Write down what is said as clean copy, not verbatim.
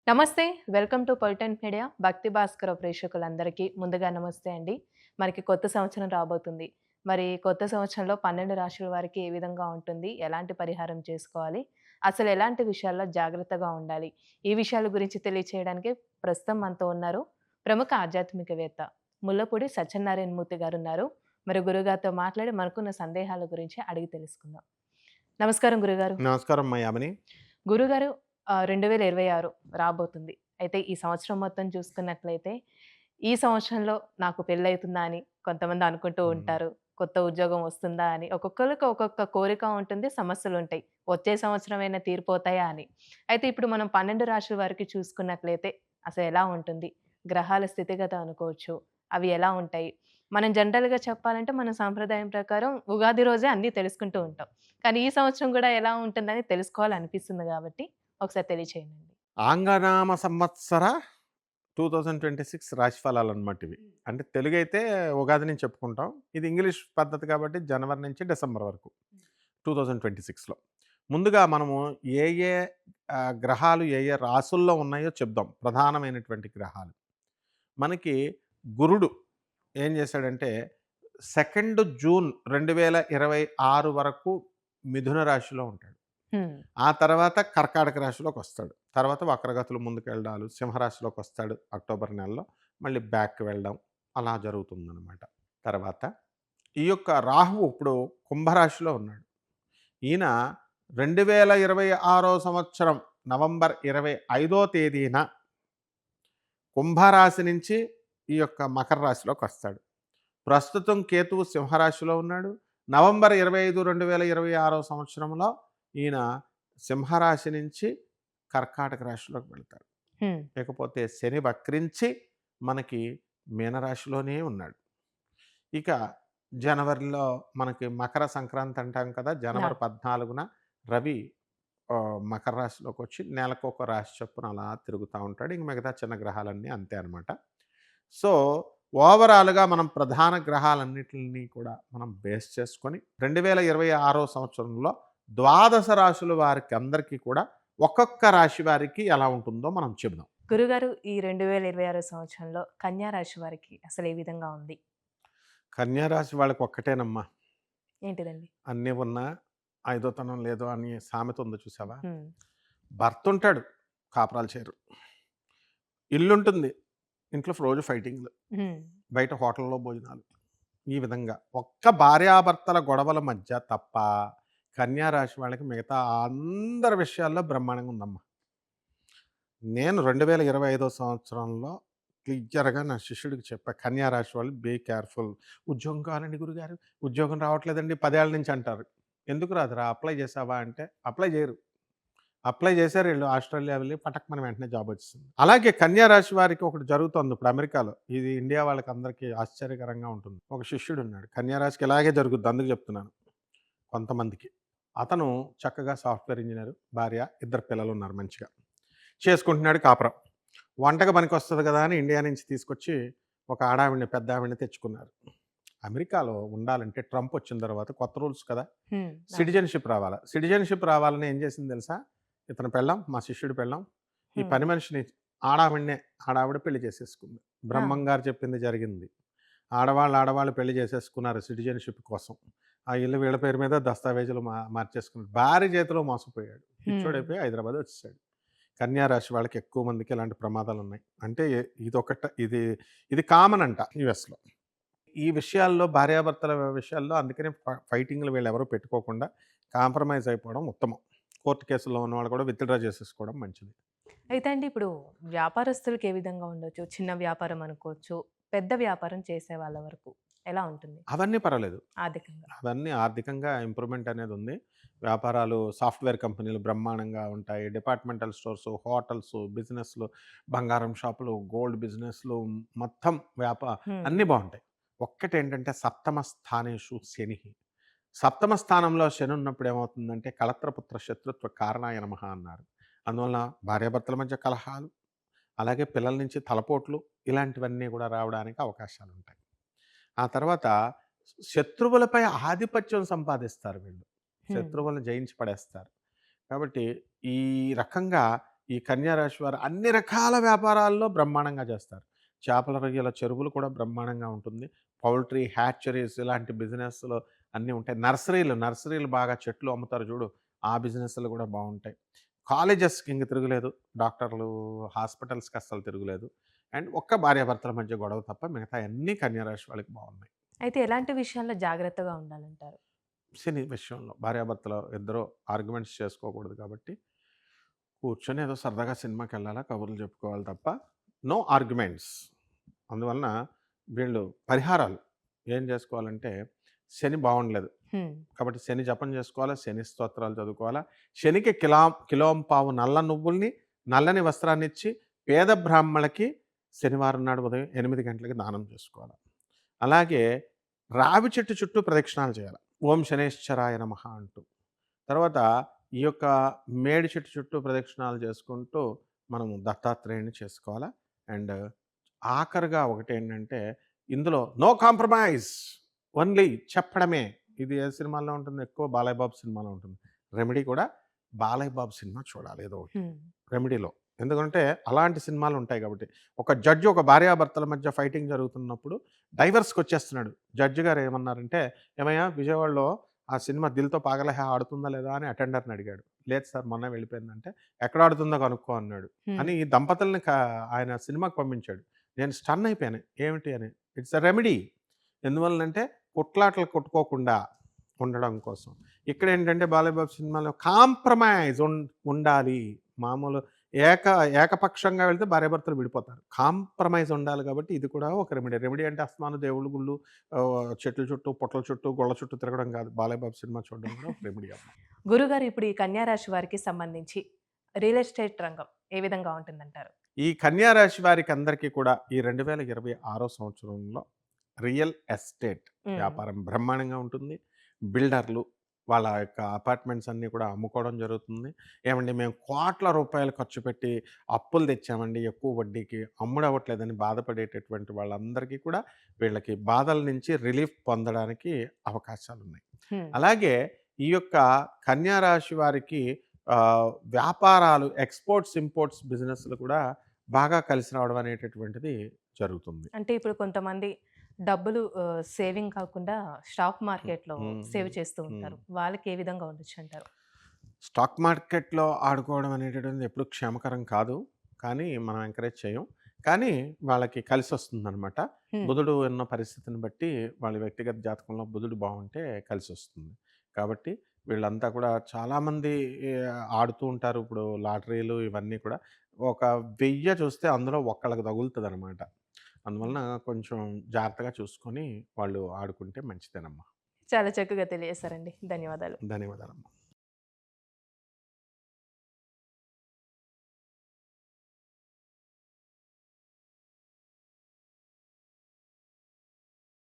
నమస్తే. Welcome to పొలిటెంట్ media. భక్తి భాస్కర ప్రేక్షకులందరికీ ముందుగా నమస్తే అండి. మనకి కొత్త సంవత్సరం రాబోతుంది. మరి కొత్త సంవత్సరంలో 12 రాశుల వారికి ఏ విధంగా ఉంటుంది? ఎలాంటి పరిహారం చేసుకోవాలి? అసలు ఎలాంటి విషయాల్లో జాగ్రత్తగా ఉండాలి? ఈ విషయాల గురించి తెలియచేయడానికి ప్రస్తుతం మనతో ఉన్నారు ప్రముఖ ఆధ్యాత్మికవేత్త ముల్లపూడి సత్యనారాయణ మూర్తి గారున్నారు. మరి గురుగారితో మాట్లాడి మనకున్న సందేహాల గురించి అడిగి తెలుసుకుందాం. నమస్కారం గురుగారు. నమస్కారం మా యామిని. గురుగారు 2026 రాబోతుంది. అయితే ఈ సంవత్సరం మొత్తం చూసుకున్నట్లయితే, ఈ సంవత్సరంలో నాకు పెళ్లయితుందా అని కొంతమంది అనుకుంటూ హ్మ్. ఉంటారు. కొత్త ఉద్యోగం వస్తుందా అని. ఒక్కొక్కళ్ళకి ఒక్కొక్క కోరిక ఉంటుంది. సమస్యలుంటాయి. వచ్చే సంవత్సరమైనా తీరిపోతాయా అని. అయితే ఇప్పుడు మనం 12 రాశుల వారికి చూసుకున్నట్లయితే అసలెలా ఉంటుంది? గ్రహాల స్థితిగత అనుకోవచ్చు. అవి ఎలా ఉంటాయి? మనం జనరల్‌గా చెప్పాలంటే మన సాంప్రదాయం ప్రకారం ఉగాది రోజే అన్నీ తెలుసుకుంటూ ఉంటాం. కానీ ఈ సంవత్సరం గూడా ఎలా ఉంటుందని తెలుసుకోవాలనిపిస్తుంది గాబట్టి ఒకసారి తెలియచేయండి. ఆంగ్లనామ సంవత్సర 2026 రాశి ఫలాలన్నమాట ఇవి. అంటే తెలుగైతే ఉగాది నుంచి చెప్పుకుంటాం. ఇది ఇంగ్లీష్ పద్ధతి కాబట్టి జనవరి నుంచి డిసెంబర్ వరకు 2026లో. ముందుగా మనము ఏ ఏ గ్రహాలు ఏ ఏ రాసుల్లో ఉన్నాయో చెప్దాం. ప్రధానమైనటువంటి గ్రహాలు. మనకి గురుడు ఏం చేశాడంటే 2 జూన్ 2026 వరకు మిథున రాశిలో ఉంటాడు. హ్మ్. ఆ తర్వాత కర్కాటక రాశిలోకొస్తాడు. తర్వాత వక్రగతులు ముందుకెళ్ళడాలు, సింహరాశిలోకొస్తాడు అక్టోబర్ నెలలో. మళ్ళీ బ్యాక్‌కి వెళ్ళడం అలా జరుగుతుందనమాట. తర్వాత ఈ యొక్క రాహువు ఇప్పుడు కుంభరాశిలో ఉన్నాడు. ఈయన 2026 సంవత్సరం నవంబర్ 25 తేదీన కుంభరాశి నుంచి ఈ యొక్క మకర రాశిలోకొస్తాడు. ప్రస్తుతం కేతువు సింహరాశిలో ఉన్నాడు. నవంబర్ 25, 2026 సంవత్సరంలో ఈయన సింహరాశి నుంచి కర్కాటక రాశిలోకి వెళ్తాడు. హ్మ్. ఇకపోతే శని వక్రించి మనకి మీనరాశిలోనే ఉన్నాడు. ఇక జనవరిలో మనకి మకర సంక్రాంతి అంటాం కదా! ఆ! జనవరి 14న రవి మకర రాశిలోకొచ్చి నెలకొక రాశి చొప్పున అలా తిరుగుతా ఉంటాడు. ఇంక మిగతా చిన్న గ్రహాలన్నీ అంతే అనమాట. సో, ఓవరాల్‌గా మనం ప్రధాన గ్రహాలన్నిటిని కూడా మనం బేస్ చేసుకొని 2026 సంవత్సరంలో ద్వాదశ రాశుల వారికి అందరికీ కూడా ఒక్కొక్క రాశి వారికి ఎలా ఉంటుందో మనం చెబుదాం. గురుగారు ఈ 2026 సంవత్సరంలో కన్యా రాశి వారికి అసలు ఏ విధంగా ఉంది? కన్యా రాశి వాళ్ళకి ఒక్కటేనమ్మా. ఏంటిదండి? అన్నీ ఉన్నా ఐదోతనం లేదు అని సామెత ఉంది చూసావా? హ్మ్. భర్తుంటాడు, కాపురాలు చేయరు. ఇల్లుంటుంది, ఇంట్లో రోజు ఫైటింగ్‌లు. హ్మ్. బయట హోటల్‌లో భోజనాలు. ఈ విధంగా ఒక్క భార్యాభర్తల గొడవల మధ్య తప్ప కన్యా రాశి వాళ్ళకి మిగతా అందరి విషయాల్లో బ్రహ్మాండంగా ఉందమ్మా. నేను 2025 సంవత్సరంలో క్లియర్‌గా నా శిష్యుడికి చెప్పా. కన్యా రాశి వాళ్ళు బీ కేర్‌ఫుల్. ఉద్యోగం కావాలండి గురుగారు, ఉద్యోగం రావట్లేదండి 10 ఏళ్ల నుంచి అంటారు. ఎందుకు రాదురా అప్లై చేసావా అంటే అప్లై చేయరు. అప్లై చేశారు ఈళ్ళు ఆస్ట్రేలియా వెళ్లి పటక్మని వెంటనే జాబ్ వచ్చేసింది. అలాగే కన్యా రాశి వారికి ఒకటి జరుగుతోంది ఇప్పుడు అమెరికాలో. ఇది ఇండియా వాళ్ళకందరికీ ఆశ్చర్యకరంగా ఉంటుంది. ఒక శిష్యుడున్నాడు. కన్యా రాశికి ఇలాగే జరుగుద్ది అందుకు చెప్తున్నాను కొంతమందికి. అతను చక్కగా సాఫ్ట్‌వేర్ ఇంజినీర్, భార్య, ఇద్దరు పిల్లలున్నారు మంచిగా. చేసుకుంటున్నాడు కాపురం. వంటకి పనికొస్తది కదా అని ఇండియా నుంచి తీసుకొచ్చి ఒక ఆడావిడని, పెద్దావిడని తెచ్చుకున్నారు. అమెరికాలో ఉండాలంటే ట్రంప్ వచ్చిన తర్వాత కొత్త రూల్స్ కదా! హ్మ్. అవును. సిటిజన్‌షిప్ రావాలా. సిటిజన్‌షిప్ రావాలని ఏం చేసింది తెలుసా? ఇతని పెళ్ళాం, మా శిష్యుడి పెళ్ళాం, ఈ హ్మ్. పని మనిషిని ఆడావిడ పెళ్లి చేసేసుకుంది. ఆ! బ్రహ్మం గారు చెప్పింది జరిగింది. ఆడవాళ్ళు పెళ్లి చేసేసుకున్నారు సిటిజన్‌షిప్ కోసం. ఆ ఇల్లు వీళ్ళ పేరు మీద దస్తావేజులు మార్చేసుకున్నాడు. భార్య చేతిలో మోసపోయాడు. హ్మ్. పిచ్చోడైపోయి హైదరాబాద్ వచ్చేసాడు. కన్యా రాశి వాళ్ళకి ఎక్కువ మందికి ఇలాంటి ప్రమాదాలున్నాయి. అంటే ఇది ఇది కామన్ అంట యూఎస్‌లో. ఈ విషయాల్లో భార్యాభర్తల విషయాల్లో అందుకనే ఫైటింగ్‌లు వీళ్ళెవరు పెట్టుకోకుండా కాంప్రమైజ్ అయిపోవడం ఉత్తమం. కోర్ట్ కేసుల్లో ఉన్నవాళ్ళు కూడా విత్‌డ్రా చేసేసుకోవడం మంచిది. అయితే అండి ఇప్పుడు వ్యాపారస్తులకి ఏ విధంగా ఉండొచ్చు? చిన్న వ్యాపారం అనుకోవచ్చు. పెద్ద వ్యాపారం చేసే వాళ్ళ వరకు ఎలా ఉంటుంది అవన్నీ పర్వాలేదు. ఆర్థికంగా? అవన్నీ ఆర్థికంగా ఇంప్రూవ్‌మెంట్ అనేదుంది. వ్యాపారాలు సాఫ్ట్‌వేర్ కంపెనీలు బ్రహ్మాండంగా ఉంటాయి. డిపార్ట్‌మెంటల్ స్టోర్సు, హోటల్సు, బిజినెస్‌లు, బంగారం షాపులు, గోల్డ్ బిజినెస్‌లు మొత్తం హ్మ్. అన్నీ బావుంటాయి. ఒక్కటేంటంటే సప్తమ స్థానేషు శనిః. సప్తమ స్థానంలో శని ఉన్నప్పుడు ఏమవుతుందంటే కళత్రపుత్ర శత్రుత్వ కారణాయ నమః అన్నారు. అందువలన భార్యాభర్తల మధ్య కలహాలు, అలాగే పిల్లల నుంచి తలపోట్లు ఇలాంటివన్నీ కూడా రావడానికి అవకాశాలుంటాయి. ఆ తర్వాత శత్రువులపై ఆధిపత్యం సంపాదిస్తారు వీళ్ళు. హ్మ్. శత్రువులను జయించి పడేస్తారు. కాబట్టి ఈ రకంగా ఈ కన్యా రాశి వారు అన్ని రకాల వ్యాపారాల్లో బ్రహ్మాండంగా చేస్తారు. చేపల రొయ్యల చెరువులు కూడా బ్రహ్మాండంగా ఉంటుంది. పౌల్ట్రీ, హ్యాచరీస్ ఇలాంటి బిజినెస్‌లు అన్నీ ఉంటాయి. నర్సరీలు బాగా చెట్లు అమ్ముతారు చూడు, ఆ బిజినెస్‌లు కూడా బావుంటాయి. కాలేజెస్‌కి ఇంక తిరుగులేదు. డాక్టర్లు, హాస్పిటల్స్‌కి అస్సలు తిరుగులేదు. అండ్ ఒక్క భార్యాభర్తల మధ్య గొడవ తప్ప మిగతాయన్నీ కన్యా రాశి వాళ్ళకి బావున్నాయి. అయితే ఎలాంటి విషయాల్లో జాగ్రత్తగా ఉండాలంటారు? శని విషయంలో భార్యాభర్తలు ఇద్దరు ఆర్గ్యుమెంట్స్ చేసుకోకూడదు కాబట్టి, కూర్చొని ఏదో సరదాగా సినిమాకెళ్ళాలా, కబుర్లు చెప్పుకోవాలి తప్ప నో ఆర్గ్యుమెంట్స్. అందువలన వీళ్ళు పరిహారాలు ఏం చేసుకోవాలంటే, శని బావుండలేదు. హ్మ్. కాబట్టి శని జపం చేసుకోవాలా, శని స్తోత్రాలు చదువుకోవాలా. శనికి కిలోంపావు నల్ల నువ్వుల్ని, నల్లని వస్త్రాన్నిచ్చి పేద బ్రాహ్మణులకి శనివారం నాడు ఉదయం 8 గంటలకి దానం చేసుకోవాలి. అలాగే రావి చెట్టు చుట్టూ ప్రదక్షిణాలు చేయాలి. ఓం శనేశ్వరాయ నమః అంటూ. తర్వాత ఈ యొక్క మేడి చెట్టు చుట్టూ ప్రదక్షిణాలు చేసుకుంటూ మనము దత్తాత్రేయుడిని చేసుకోవాలా. అండ్ ఆఖరిగా ఒకటేంటంటే, ఇందులో నో కాంప్రమైజ్, ఓన్లీ చెప్పడమే. ఇది ఏ సినిమాలో ఉంటుంది? ఎక్కువ బాలయ్య బాబు సినిమాలో ఉంటుంది. రెమెడీ కూడా బాలయ్య బాబు సినిమా చూడాలి ఏదో ఒకటి హ్మ్. రెమెడీలో. ఎందుకంటే అలాంటి సినిమాలు ఉంటాయి కాబట్టి. ఒక జడ్జి ఒక భార్యాభర్తల మధ్య ఫైటింగ్ జరుగుతున్నప్పుడు డైవర్స్‌కొచ్చేస్తున్నాడు. జడ్జి గారు ఏమన్నారంటే, "ఏమయ్యా విజయవాడలో ఆ సినిమా 'దిల్‌తో పాగల్ హై' ఆడుతుందా లేదా?" అని అటెండర్‌ని అడిగాడు. "లేదు సార్ మొన్నే వెళ్ళిపోయిందంటే." "ఎక్కడ ఆడుతుందో కనుక్కో" అన్నాడు. హ్మ్. అని ఈ దంపతుల్ని ఆయన సినిమాకి పంపించాడు. నేను స్టన్ అయిపోయాను. ఏమిటి అని. It's a remedy. ఎందువలనంటే కొట్లాటలు కొట్టుకోకుండా ఉండడం కోసం. ఇక్కడేంటంటే బాలయ్య బాబు సినిమాలో కాంప్రమైజ్ ఉండాలి. మామూలు ఏక ఏకపక్షంగా వెళ్తే భార్యాభర్తలు విడిపోతారు. కాంప్రమైజ్ ఉండాలి కాబట్టి ఇది కూడా ఒక రెమెడీ. రెమెడీ అంటే అస్తమాను దేవుళ్ళు గుళ్ళు, చెట్ల చుట్టూ, పుట్టల చుట్టూ, గుళ్ళ చుట్టూ తిరగడం కాదు. బాలయ్య బాబు సినిమా చూడడం కూడా ఒక రెమెడీ అమ్మ. గురుగారు ఇప్పుడు ఈ కన్యా రాశి వారికి సంబంధించి రియల్ ఎస్టేట్ రంగం ఏ విధంగా ఉంటుందంటారు? ఈ కన్యా రాశి వారికి అందరికీ కూడా ఈ 2026 సంవత్సరంలో రియల్ ఎస్టేట్ హ్మ్. వ్యాపారం బ్రహ్మాండంగా ఉంటుంది. బిల్డర్లు వాళ్ళ యొక్క అపార్ట్మెంట్స్ అన్నీ కూడా అమ్ముకోవడం జరుగుతుంది. ఏమండి మేము కోట్ల రూపాయలు ఖర్చు పెట్టి అప్పులు తెచ్చామండి ఎక్కువ వడ్డీకి, అమ్ముడవ్వట్లేదని బాధపడేటటువంటి వాళ్ళందరికీ కూడా వీళ్ళకి బాధల నుంచి రిలీఫ్ పొందడానికి అవకాశాలున్నాయి. హ్మ్. అలాగే ఈ యొక్క కన్యా రాశి వారికి వ్యాపారాలు ఎక్స్‌పోర్ట్స్, ఇంపోర్ట్స్ బిజినెస్‌లు కూడా బాగా కలిసి రావడం అనేటటువంటిది జరుగుతుంది. అంటే ఇప్పుడు కొంతమంది డబ్బులు సేవింగ్ కాకుండా స్టాక్ హ్మ్. మార్కెట్‌లో హ్మ్. సేవ్ చేస్తూ హ్మ్. ఉంటారు. వాళ్ళకి ఏ విధంగా ఉండొచ్చంటారు? స్టాక్ మార్కెట్‌లో ఆడుకోవడం అనేటటువంటిది ఎప్పుడు క్షేమకరం కాదు. కానీ మనం ఎంకరేజ్ చేయం. కానీ వాళ్ళకి కలిసొస్తుందనమాట. హ్మ్. బుధుడు ఉన్న పరిస్థితిని బట్టి వాళ్ళ వ్యక్తిగత జాతకంలో బుధుడు బావుంటే కలిసొస్తుంది. కాబట్టి వీళ్ళంతా కూడా చాలామంది ఆడుతూ ఉంటారు. ఇప్పుడు లాటరీలు ఇవన్నీ కూడా. ఒక 1000 చూస్తే అందులో ఒక్కళ్ళకి తగులుతదనమాట. హ్మ్. అందువలన కొంచెం జాగ్రత్తగా చూసుకొని వాళ్ళు ఆడుకుంటే మంచిదేనమ్మా. చాలా చక్కగా తెలియజేశారండి. ధన్యవాదాలు. ధన్యవాదాలమ్మా.